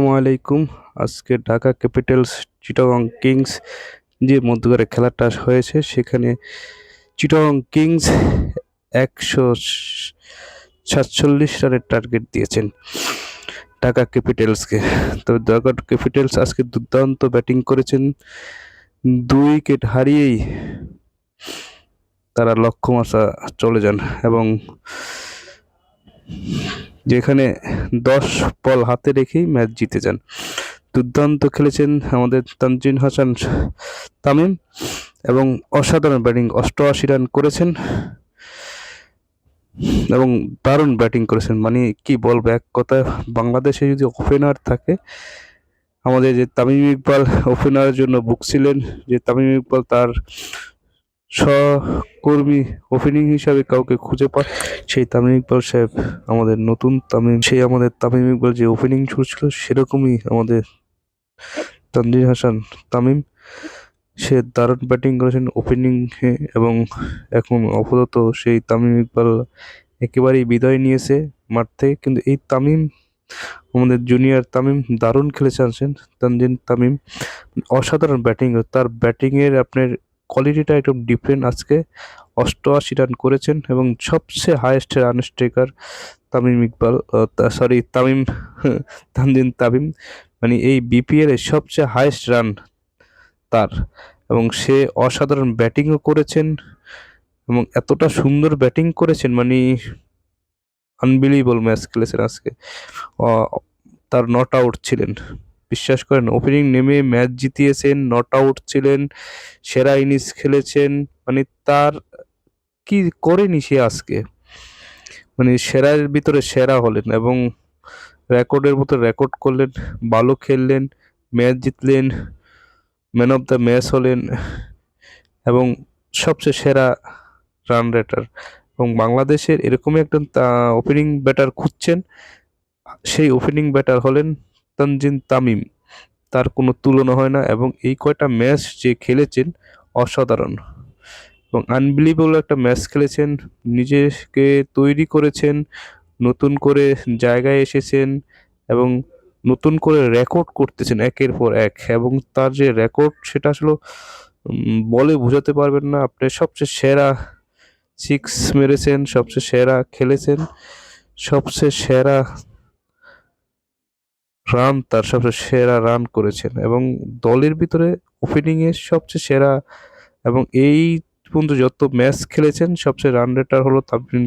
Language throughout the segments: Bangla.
আসসালামু আলাইকুম। আজকে ঢাকা ক্যাপিটালস চিটাগং কিংস যে মধ্যকার খেলাটা হয়েছে সেখানে চিটাগং কিংস 147 রানের টার্গেট দিয়েছেন ঢাকা ক্যাপিটালসকে। তবে ঢাকা ক্যাপিটালস আজকে দুর্দান্ত ব্যাটিং করেছেন, 2 উইকেট হারিয়েই তারা লক্ষ্যমাশা চলে যান এবং যেখানে 10 বল হাতে রেখেই ম্যাচ জিতে যান। দুর্দান্ত খেলেছেন আমাদের তানজিদ হাসান তামিম এবং অসাধারণ ব্যাটিং, 88 রান করেছেন এবং দারুণ ব্যাটিং করেছেন। মানে কি বলবো, এক কথায় বাংলাদেশে যদি ওপেনার থাকে, আমাদের যে তামিম ইকবাল ওপেনারের জন্য ভুগছিলেন, যে তামিম ইকবাল তার সহকর্মী ওপেনিং হিসাবে কাউকে খুঁজে পায়, সেই তামিম ইকবাল সাহেব আমাদের নতুন তামিম। সেই আমাদের তামিম ইকবাল যে ওপেনিং ছুটছিল সেরকমই আমাদের তানজিদ হাসান তামিম। সে দারুণ ব্যাটিং করেছেন ওপেনিংয়ে এবং এখন আপাতত সেই তামিম ইকবাল একেবারেই বিদায় নিয়েছে মাঠ থেকে। কিন্তু এই তামিম, আমাদের জুনিয়র তামিম, দারুণ খেলেছে আছেন তানজিদ তামিম। অসাধারণ ব্যাটিং, তার ব্যাটিংয়ের আপনার কোয়ালিটিটা একটু ডিফারেন্ট। আজকে 88 রান করেছেন এবং সবচেয়ে highest run striker Tamim Iqbal, Tamim Tanzid Tamim. মানে এই বিপিএল এর সবচেয়ে হাইয়েস্ট রান তার, এবং সে অসাধারণ ব্যাটিংও করেছেন এবং এতটা সুন্দর ব্যাটিং করেছেন, মানে আনবিলিভেবল ম্যাচ খেলেছেন আজকে। তার নট আউট ছিলেন, বিশ্বাস করেন, ওপেনিং নেমে ম্যাচ জিতিয়েছেন, নট আউট ছিলেন, সেরা ইনিংস খেলেছেন। মানে তার কি করেনি সে আজকে, মানে সেরার ভিতরে সেরা হলেন এবং রেকর্ডের মতো রেকর্ড করলেন, ভালো খেললেন, ম্যাচ জিতলেন, ম্যান অফ দ্য ম্যাচ হলেন এবং সবচেয়ে সেরা রান রেটার। এবং বাংলাদেশের এরকমই একজন ওপেনিং ব্যাটার খুঁজছেন, সেই ওপেনিং ব্যাটার হলেন তানজিদ তামিম। তার কোনো তুলনা হয় না এবং এই কয়টা ম্যাচ যে খেলেছেন অসাধারণ এবং আনবিলিভেবল একটা ম্যাচ খেলেছেন। নিজেকে তৈরি করেছেন, নতুন করে জায়গায় এসেছেন এবং নতুন করে রেকর্ড করতেছেন একের পর এক। এবং তার যে রেকর্ড সেটা আসলে বলে বোঝাতে পারবেন না। আপনি সবচেয়ে সেরা সিক্স মেরেছেন, সবচেয়ে সেরা খেলেছেন, সবচেয়ে সেরা রান, তার সবচেয়ে সেরা রান করেছেন এবং দলের ভিতরে ওপেনিংয়ে সবচেয়ে সেরা। এবং এই পর্যন্ত যত ম্যাচ খেলেছেন সবচেয়ে রান রেটার হলো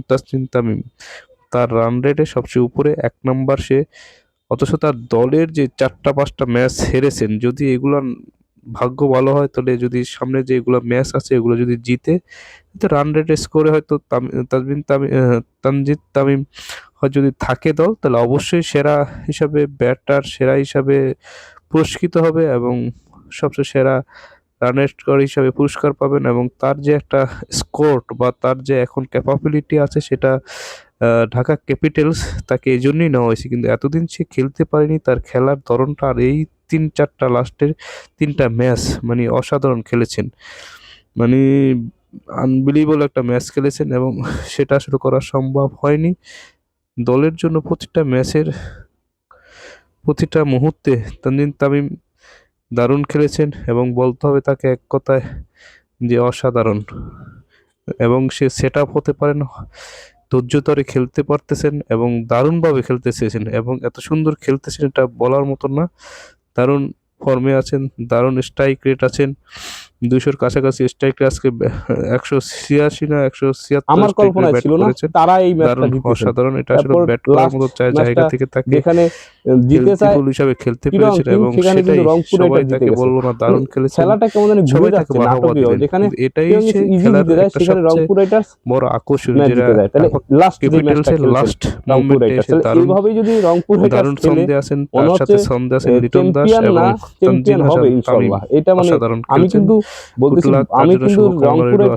তাসকিন তামিম। তার রান রেটে সবচেয়ে উপরে, 1 নম্বর সে। অথচ তার দলের যে 4-5টা ম্যাচ হেরেছেন, যদি এগুলো ভাগ্য ভালো হয় তাহলে, যদি সামনে যে এগুলো ম্যাচ আছে এগুলো যদি জিতে, তো রান রেটে স্কোরে হয়তো তানজিদ তামিম হয় যদি থাকে দল, তাহলে অবশ্যই সেরা হিসাবে ব্যাটার, সেরা হিসাবে পুরস্কৃত হবে এবং সবচেয়ে সেরা রানের স্কোর হিসাবে পুরস্কার পাবেন। এবং তার যে একটা স্কোর বা তার যে এখন ক্যাপাবিলিটি আছে সেটা ঢাকা ক্যাপিটালস তাকে এই জন্যই নেওয়া হয়েছে। কিন্তু এতদিন সে খেলতে পারেনি, তার খেলার ধরনটা আর এই 3-4টা লাস্টের 3টা ম্যাচ মানে অসাধারণ খেলেছেন। মানে আনবিলিভেবল একটা ম্যাচ খেলেছেন এবং সেটা আসলে করা সম্ভব হয়নি। দলের জন্য প্রতিটা ম্যাচের প্রতিটা মুহূর্তে তানজিদ তামিম দারুণ খেলেছেন এবং বলতে হবে তাকে এক কথায় যে অসাধারণ। এবং সে সেট আপ হতে পারেন, ধৈর্য ধরে খেলতে পারতেছেন এবং দারুণভাবে খেলতে চেয়েছেন এবং এত সুন্দর খেলতেছেন এটা বলার মতো না। দারুণ ফর্মে আছেন, দারুণ স্ট্রাইক রেট আছেন, 200-র কাছাকাছি স্ট্রাইক রেট। আজকে 186 না 176 আমার কল্পনায় ব্যাট ছিল না করেছেন, তারা এই ম্যাচটা দারুণ জিতেছেন। অসাধারণ। এটা আসলে তারপর ব্যাট করার লাস্ট মতো জায়গা ম্যাচটা থেকে তাকে যেখানে জিতে হেলদি যায় ফুল হিসাবে খেলতে চিটাগং পেরেছেন কিংস, এবং সেখানে সেটাই কিন্তু রংপুর সবাই রাইডার্স জিতে তাকে গেছে। বললো না, দারুণ খেলেছেন, খেলাটা কেমন যেন ঘুরে সবাই তাকে যাচ্ছে বাহবা নাটকীয়, দিলেন। যেখানে কিন্তু এটাই চিটাগং সে ইজি খেলার জিতে যায়, একটা সেখানে সবচেয়ে রংপুর রাইডার্স বড় আকর্ষণ, ম্যাচ যেটা জিতে যায়। তাহলে লাস্ট যে ম্যাচটা ক্যাপিটালসের খেলছেন লাস্ট রংপুর মোমেন্টে রাইডার্স, এসে তাহলে এইভাবেই যদি রংপুর রাইডার্স দারুণ খেলে ছন্দে আছেন, মনে তার হচ্ছে সাথে ছন্দে আছেন লিটন দাস চ্যাম্পিয়ন এবং না তানজিদ চ্যাম্পিয়ন হবে হাসান তামিম। ইনশাল্লাহ। এটা মানে অসাধারণ আমি খেলছেন। কিন্তু গুড বলতেছি, লাক, তার আমি জন্য কিন্তু শুভকামনা রইল। রংপুরের